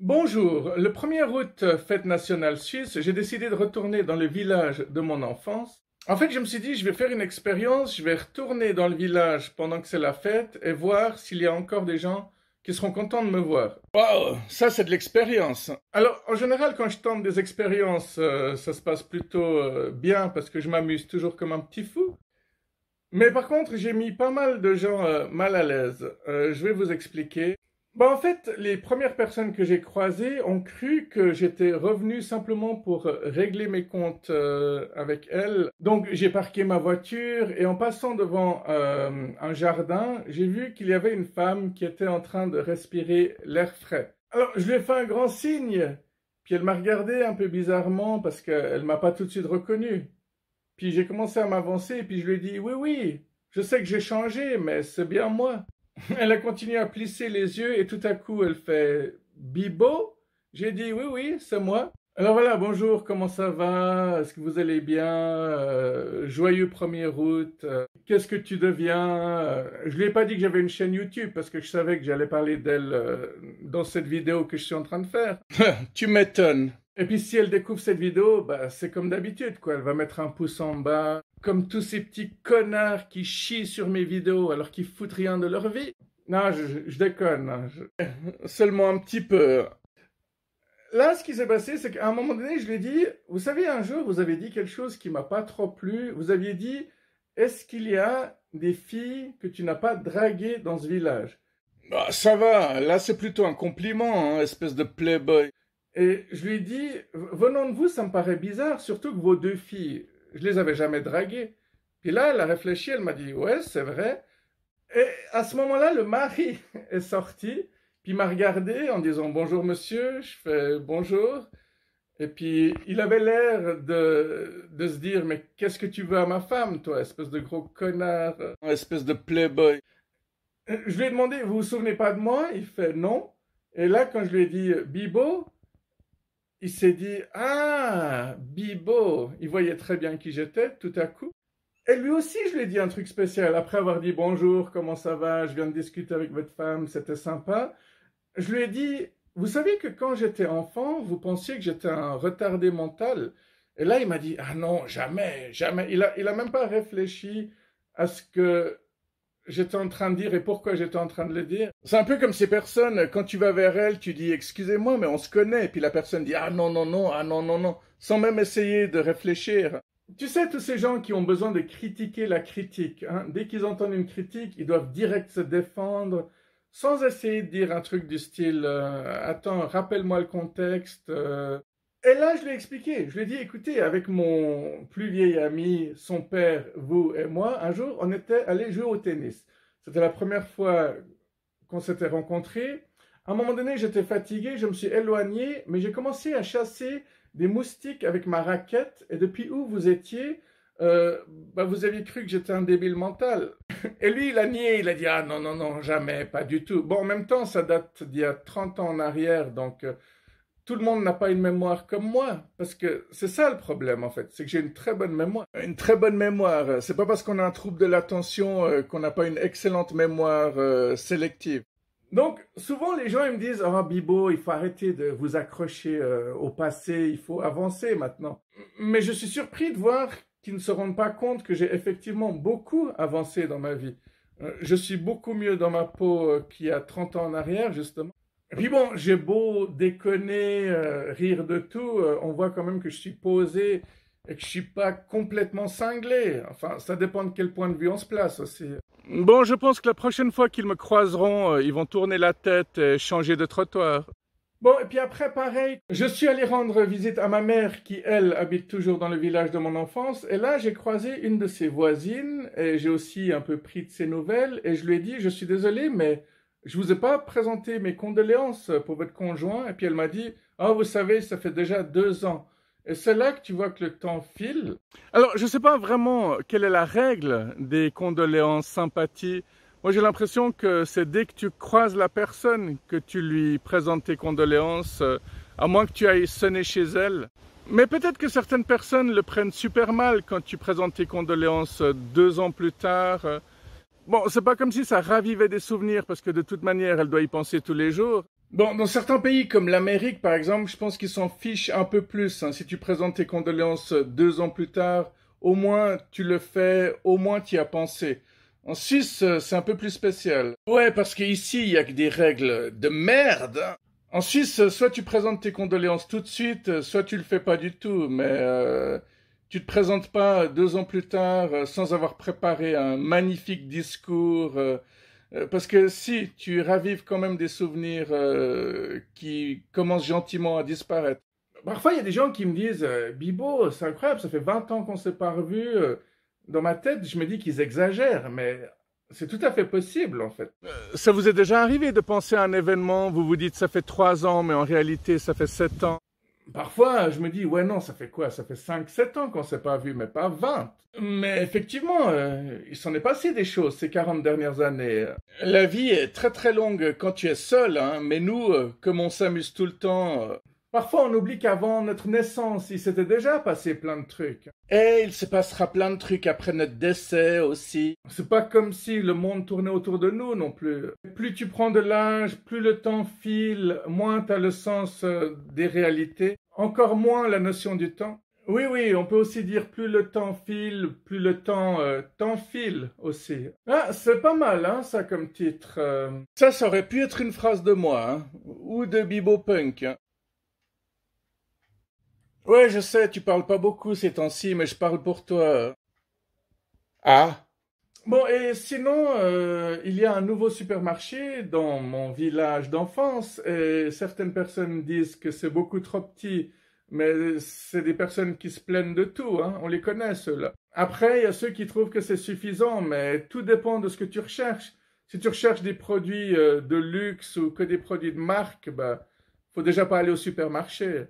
Bonjour, le 1er août, fête nationale suisse, j'ai décidé de retourner dans le village de mon enfance. En fait, je me suis dit, je vais faire une expérience, je vais retourner dans le village pendant que c'est la fête et voir s'il y a encore des gens qui seront contents de me voir. Waouh, ça c'est de l'expérience. Alors, en général, quand je tente des expériences, ça se passe plutôt bien parce que je m'amuse toujours comme un petit fou. Mais par contre, j'ai mis pas mal de gens mal à l'aise. Je vais vous expliquer. En fait, les premières personnes que j'ai croisées ont cru que j'étais revenu simplement pour régler mes comptes avec elles. Donc, j'ai parqué ma voiture et en passant devant un jardin, j'ai vu qu'il y avait une femme qui était en train de respirer l'air frais. Alors, je lui ai fait un grand signe, puis elle m'a regardé un peu bizarrement parce qu'elle m'a pas tout de suite reconnu. Puis j'ai commencé à m'avancer et puis je lui ai dit, oui, oui, je sais que j'ai changé, mais c'est bien moi. Elle a continué à plisser les yeux et tout à coup elle fait Bibo. J'ai dit oui, oui, c'est moi. Alors voilà, bonjour, comment ça va? Est-ce que vous allez bien? Joyeux 1er août. Qu'est-ce que tu deviens? Je lui ai pas dit que j'avais une chaîne YouTube parce que je savais que j'allais parler d'elle dans cette vidéo que je suis en train de faire. Tu m'étonnes. Et puis si elle découvre cette vidéo, bah, c'est comme d'habitude, quoi. Elle va mettre un pouce en bas, comme tous ces petits connards qui chient sur mes vidéos alors qu'ils foutent rien de leur vie. Non, je déconne, hein. Seulement un petit peu. Là, ce qui s'est passé, c'est qu'à un moment donné, je lui ai dit, vous savez, un jour, vous avez dit quelque chose qui m'a pas trop plu. Vous aviez dit, est-ce qu'il y a des filles que tu n'as pas draguées dans ce village? Bah, ça va, là c'est plutôt un compliment, hein, espèce de playboy. Et je lui ai dit, venant de vous, ça me paraît bizarre, surtout que vos 2 filles, je les avais jamais draguées. Puis là, elle a réfléchi, elle m'a dit, ouais, c'est vrai. Et à ce moment-là, le mari est sorti, puis il m'a regardé en disant, bonjour monsieur, je fais bonjour. Et puis il avait l'air de se dire, mais qu'est-ce que tu veux à ma femme, toi, espèce de gros connard, espèce de playboy. Je lui ai demandé, vous vous souvenez pas de moi? Il fait non. Et là, quand je lui ai dit, Bibo, il s'est dit, ah, Bibo, il voyait très bien qui j'étais tout à coup. Et lui aussi, je lui ai dit un truc spécial. Après avoir dit bonjour, comment ça va, je viens de discuter avec votre femme, c'était sympa. Je lui ai dit, vous savez que quand j'étais enfant, vous pensiez que j'étais un retardé mental. Et là, il m'a dit, ah non, jamais, jamais. Il a même pas réfléchi à ce que j'étais en train de dire et pourquoi j'étais en train de le dire. C'est un peu comme ces personnes, quand tu vas vers elles, tu dis excusez-moi, mais on se connaît. Et puis la personne dit ah non, non, non, ah non, non, non, sans même essayer de réfléchir. Tu sais, tous ces gens qui ont besoin de critiquer la critique, hein, dès qu'ils entendent une critique, ils doivent direct se défendre, sans essayer de dire un truc du style attends, rappelle-moi le contexte. Et là, je lui ai expliqué. Je lui ai dit, écoutez, avec mon plus vieil ami, son père, vous et moi, un jour, on était allés jouer au tennis. C'était la première fois qu'on s'était rencontrés. À un moment donné, j'étais fatigué, je me suis éloigné, mais j'ai commencé à chasser des moustiques avec ma raquette. Et depuis où vous étiez, vous aviez cru que j'étais un débile mental. Et lui, il a nié, il a dit, ah non, non, non, jamais, pas du tout. Bon, en même temps, ça date d'il y a 30 ans en arrière, donc tout le monde n'a pas une mémoire comme moi, parce que c'est ça le problème en fait, c'est que j'ai une très bonne mémoire. Une très bonne mémoire, c'est pas parce qu'on a un trouble de l'attention qu'on n'a pas une excellente mémoire sélective. Donc souvent les gens ils me disent « Ah Bibo, il faut arrêter de vous accrocher au passé, il faut avancer maintenant. » Mais je suis surpris de voir qu'ils ne se rendent pas compte que j'ai effectivement beaucoup avancé dans ma vie. Je suis beaucoup mieux dans ma peau qu'il y a 30 ans en arrière justement. Et puis bon, j'ai beau déconner, rire de tout, on voit quand même que je suis posé et que je suis pas complètement cinglé. Enfin, ça dépend de quel point de vue on se place aussi. Bon, je pense que la prochaine fois qu'ils me croiseront, ils vont tourner la tête et changer de trottoir. Bon, et puis après, pareil, je suis allé rendre visite à ma mère qui, elle, habite toujours dans le village de mon enfance. Et là, j'ai croisé une de ses voisines et j'ai aussi un peu pris de ses nouvelles. Et je lui ai dit, je suis désolé, mais je vous ai pas présenté mes condoléances pour votre conjoint. Et puis elle m'a dit, ah, vous savez, ça fait déjà 2 ans. Et c'est là que tu vois que le temps file. Alors, je ne sais pas vraiment quelle est la règle des condoléances, sympathies. Moi, j'ai l'impression que c'est dès que tu croises la personne que tu lui présentes tes condoléances, à moins que tu ailles sonner chez elle. Mais peut-être que certaines personnes le prennent super mal quand tu présentes tes condoléances 2 ans plus tard. Bon, c'est pas comme si ça ravivait des souvenirs, parce que de toute manière, elle doit y penser tous les jours. Bon, dans certains pays comme l'Amérique, par exemple, je pense qu'ils s'en fichent un peu plus, hein. Si tu présentes tes condoléances 2 ans plus tard, au moins tu le fais, au moins tu y as pensé. En Suisse, c'est un peu plus spécial. Ouais, parce qu'ici, il y a que des règles de merde, hein. En Suisse, soit tu présentes tes condoléances tout de suite, soit tu le fais pas du tout. Mais tu te présentes pas 2 ans plus tard sans avoir préparé un magnifique discours. Parce que si, tu ravives quand même des souvenirs qui commencent gentiment à disparaître. Parfois, il y a des gens qui me disent Bibo, c'est incroyable, ça fait 20 ans qu'on s'est pas revus. Dans ma tête, je me dis qu'ils exagèrent, mais c'est tout à fait possible, en fait. Ça vous est déjà arrivé de penser à un événement, vous vous dites ça fait 3 ans, mais en réalité ça fait 7 ans? Parfois, je me dis, ouais, non, ça fait quoi? Ça fait 5, 7 ans qu'on s'est pas vu, mais pas 20. Mais effectivement, il s'en est passé des choses ces 40 dernières années. La vie est très très longue quand tu es seul, hein, mais nous, comme on s'amuse tout le temps, parfois on oublie qu'avant notre naissance, il s'était déjà passé plein de trucs. Et il se passera plein de trucs après notre décès aussi. C'est pas comme si le monde tournait autour de nous non plus. Plus tu prends de l'âge, plus le temps file, moins t'as le sens des réalités, encore moins la notion du temps. Oui, oui, on peut aussi dire plus le temps file, plus le temps t'enfile aussi. Ah, c'est pas mal, hein, ça comme titre. Ça aurait pu être une phrase de moi, hein, ou de Bibo Punk, hein. Ouais, je sais, tu parles pas beaucoup ces temps-ci, mais je parle pour toi. Ah. Bon, et sinon, il y a un nouveau supermarché dans mon village d'enfance, et certaines personnes disent que c'est beaucoup trop petit, mais c'est des personnes qui se plaignent de tout, hein, on les connaît, ceux-là. Après, il y a ceux qui trouvent que c'est suffisant, mais tout dépend de ce que tu recherches. Si tu recherches des produits de luxe ou que des produits de marque, bah, faut déjà pas aller au supermarché.